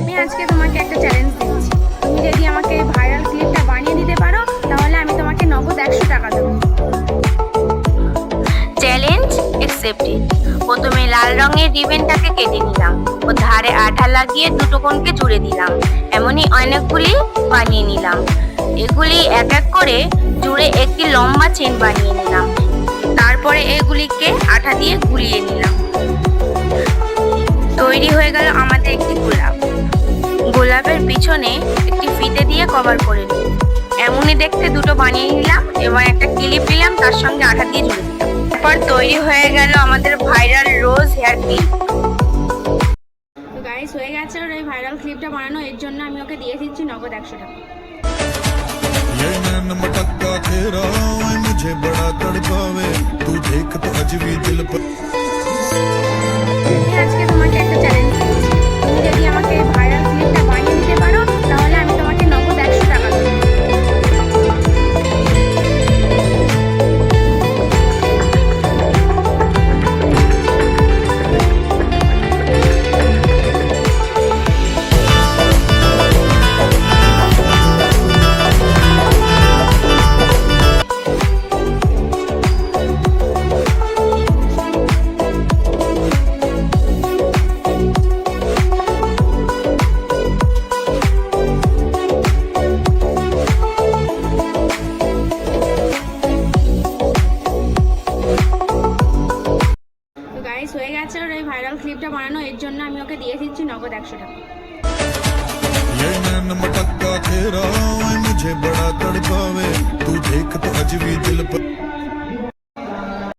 আমি আজকে তোমাকে একটা চ্যালেঞ্জ দিচ্ছি। তুমি যদি আমাকে এই ভাইরাল ক্লিপটা বানিয়ে দিতে পারো তাহলে আমি তোমাকে নগদ 100 টাকা দেবো। Challenge accepted. প্রথমে লাল রঙের রিবনটাকে কেটে নিলাম ও ধারে আঠা লাগিয়ে দুটো কোণকে জুড়ে দিলাম। এমনই অনেকগুলি বানিয়ে নিলাম। এগুলি এক এক করে জুড়ে একটি লম্বা চেন বানিয়ে নিলাম। তারপরে এগুলিকে আঠা দিয়ে গুলিয়ে নিলাম। তৈরি হয়ে গেল আমাদের একটি গোলাপ। গোলাপের পিছনে একটি ফিতে দিয়ে কভার করে নিলাম। এমনই দেখতে দুটো বানিয়ে নিলাম এবং একটা ক্লিপ নিলাম, তার সঙ্গে আঠা দিয়ে জুড়ে দিলাম। তারপর তৈরি হয়ে গেল আমাদের ভাইরাল রোজ হেয়ার ক্লিপ। তো গাইস, হয়ে গেছে ওর এই ভাইরাল ক্লিপটা বানানো। এর জন্য আমি ওকে দিয়ে দিচ্ছি নগদ 100 টাকা। ये नैन मटक्का तेरा मुझे बड़ा तड़पावे तू देख तो आज भी दिल पर। আমি আজকে তোমাকে একটা চ্যালেঞ্জ দিচ্ছি। তুমি যদি আমাকে এই ভাইরাল ক্লিপটা বানিয়ে দিতে পারো তাহলে আমি তোমাকে নগদ 100 টাকা দেবো। হয়ে গেছে ওর এই ভাইরাল ক্লিপটা বানানো। এর জন্য আমি ওকে দিয়ে দিচ্ছি নগদ 100 টাকা। ये नैन मटक्का तेरा मुझे बड़ा तड़पावे तू देख तो आज भी दिल पर।